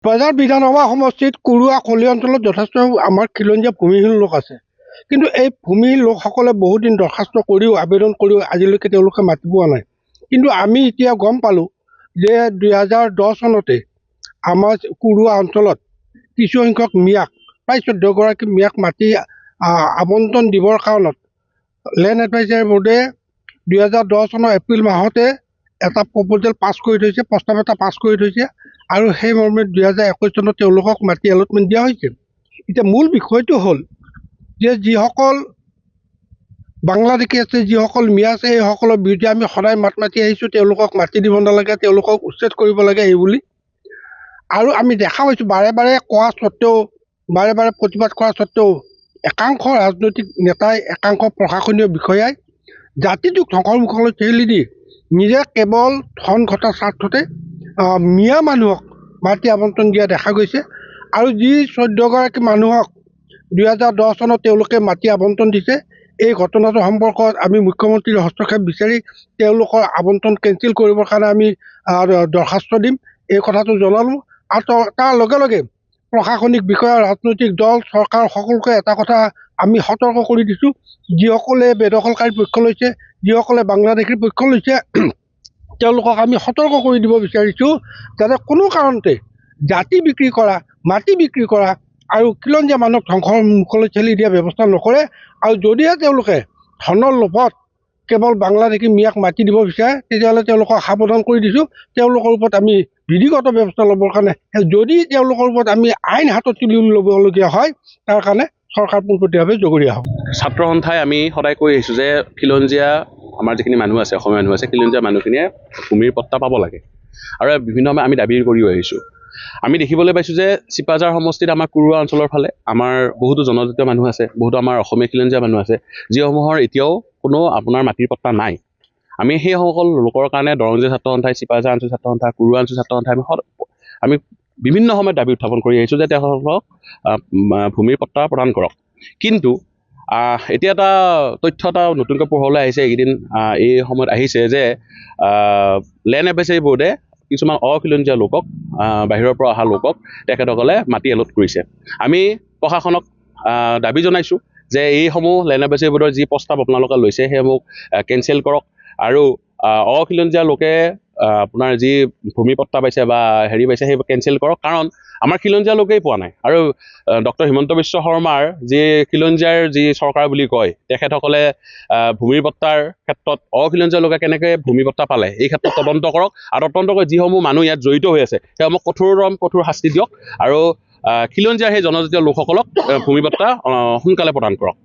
বজাৰ বিধানসভা সমষ্টিত কুৰুৱা কলি অঞ্চলত যথেষ্ট আমাৰ খিলঞ্জীয়া ভূমিহীন লোক আছে। কিন্তু এই ভূমিহীন লোকসকলে বহুদিন দৰখাস্ত কৰিও আবেদন কৰিও আজিলৈকে তেওঁলোকে মাতি পোৱা নাই। কিন্তু আমি এতিয়া গম পালোঁ যে 2010 চনতে আমাৰ কুৰুৱা অঞ্চলত কিছুসংখ্যক মিয়াক প্ৰায় 14গৰাকী মিয়াক মাটি আবণ্টন দিবৰ কাৰণত লেণ্ড এডভাইজাৰী বোৰ্ডে 2010 চনৰ এপ্ৰিল মাহতে এটা প্ৰপ'জেল পাছ কৰি থৈছে, প্ৰস্তাৱ এটা পাছ কৰি থৈছে আৰু সেই মৰ্মে 2021 চনত তেওঁলোকক মাটি এলটমেণ্ট দিয়া হৈছে। এতিয়া মূল বিষয়টো হ'ল যে যিসকল বাংলাদেশী আছে, যিসকল মিয়া আছে, এইসকলৰ বিৰুদ্ধে আমি সদায় মাত মাতি আহিছোঁ তেওঁলোকক মাটি দিব নালাগে, তেওঁলোকক উচ্ছেদ কৰিব লাগে এই বুলি। আৰু আমি দেখা পাইছোঁ বাৰে বাৰে কোৱা স্বত্বেও, বাৰে বাৰে প্ৰতিবাদ কৰা স্বত্বেও একাংশ ৰাজনৈতিক নেতাই, একাংশ প্ৰশাসনীয় বিষয়াই জাতিটোক ধ্বংসৰ মুখলৈ ঠেলি দি নিজে কেৱল ধন ঘটাৰ স্বাৰ্থতে মিয়া মানুহক মাটি আবণ্টন দিয়া দেখা গৈছে। আৰু যি 14গৰাকী মানুহক 2010 চনত তেওঁলোকে মাটি আবণ্টন দিছে, এই ঘটনাটো সম্পৰ্কত আমি মুখ্যমন্ত্ৰীৰ হস্তক্ষেপ বিচাৰি তেওঁলোকৰ আবণ্টন কেঞ্চেল কৰিবৰ কাৰণে আমি দৰখাস্ত দিম, এই কথাটো জনালোঁ। আৰু তাৰ লগে লগে প্ৰশাসনিক বিষয়া, ৰাজনৈতিক দল, চৰকাৰ সকলোকে এটা কথা আমি সতৰ্ক কৰি দিছোঁ, যিসকলে বেদখলকাৰীৰ পক্ষ লৈছে, যিসকলে বাংলাদেশীৰ পক্ষ লৈছে, তেওঁলোকক আমি সতৰ্ক কৰি দিব বিচাৰিছোঁ যাতে কোনো কাৰণতে জাতি বিক্ৰী কৰা, মাটি বিক্ৰী কৰা আৰু খিলঞ্জীয়া মানুহক ধ্বংসৰ মুখলৈ ঠেলি দিয়া ব্যৱস্থা নকৰে। আৰু যদিহে তেওঁলোকে ধনৰ লোভত কেৱল বাংলাদেশী মিয়াক মাটি দিব বিচাৰে, তেতিয়াহ'লে তেওঁলোকক সাৱধান কৰি দিছোঁ, তেওঁলোকৰ ওপৰত আমি বিধিগত ব্যৱস্থা ল'বৰ কাৰণে, যদি তেওঁলোকৰ ওপৰত আমি আইন হাতত তুলি ল'বলগীয়া হয়, তাৰ কাৰণে চৰকাৰ পোনপটীয়াভাৱে জগৰীয়া হ'ব। ছাত্ৰ সন্থাই আমি সদায় কৈ আহিছোঁ যে খিলঞ্জীয়া আমাৰ যিখিনি মানুহ আছে, অসমীয়া মানুহ আছে, খিলঞ্জীয়া মানুহখিনিয়ে ভূমিৰ পট্টা পাব লাগে আৰু বিভিন্ন আমি দাবী কৰিও আহিছোঁ। আমি দেখিবলৈ পাইছোঁ যে চিপাঝাৰ সমষ্টিত আমাৰ কুৰুৱা অঞ্চলৰ ফালে আমাৰ বহুতো জনজাতীয় মানুহ আছে, বহুতো আমাৰ অসমীয়া খিলঞ্জীয়া মানুহ আছে, যিসমূহৰ এতিয়াও কোনো আপোনাৰ মাটিৰ পট্টা নাই। আমি সেইসকল লোকৰ কাৰণে দৰংজীয়া ছাত্ৰ সন্থাই, চিপাঝাৰ অঞ্চল ছাত্ৰ সন্থা, কুৰুৱা অঞ্চল ছাত্ৰ সন্থাই আমি বিভিন্ন সময়ত দাবী উত্থাপন কৰি আহিছোঁ যে তেওঁলোকক ভূমিৰ পট্টা প্ৰদান কৰক। কিন্তু এতিয়া এটা তথ্য এটা নতুনকৈ পোহৰলৈ আহিছে, এইকেইদিন এই সময়ত আহিছে যে লেণ্ড এডভাইজাৰী বোৰ্ডে কিছুমান অখিলঞ্জীয়া লোকক, বাহিৰৰ পৰা অহা লোকক তেখেতসকলে মাটি এলট কৰিছে। আমি প্ৰশাসনক দাবী জনাইছোঁ যে এইসমূহ লেণ্ড এডভাইজাৰী বোৰ্ডৰ যি প্ৰস্তাৱ আপোনালোকে লৈছে সেইসমূহ কেঞ্চেল কৰক আৰু অখিলঞ্জীয়া লোকে আপোনাৰ যি ভূমি পট্টা পাইছে বা হেৰি পাইছে সেইবোৰ কেঞ্চেল কৰক, কাৰণ আমাৰ খিলঞ্জীয়া লোকেই পোৱা নাই। আৰু ডক্টৰ হিমন্ত বিশ্ব শৰ্মাৰ যি খিলঞ্জীয়াৰ যি চৰকাৰ বুলি কয়, তেখেতসকলে ভূমিৰ পট্টাৰ ক্ষেত্ৰত অখিলঞ্জীয়া লোকে কেনেকৈ ভূমি পট্টা পালে এই ক্ষেত্ৰত তদন্ত কৰক, আৰু তদন্ত কৰি যিসমূহ মানুহ ইয়াত জড়িত হৈ আছে সেইসমূহ কঠোৰ শাস্তি দিয়ক আৰু খিলঞ্জীয়াৰ সেই জনজাতীয় লোকসকলক ভূমি পট্টা সোনকালে প্ৰদান কৰক।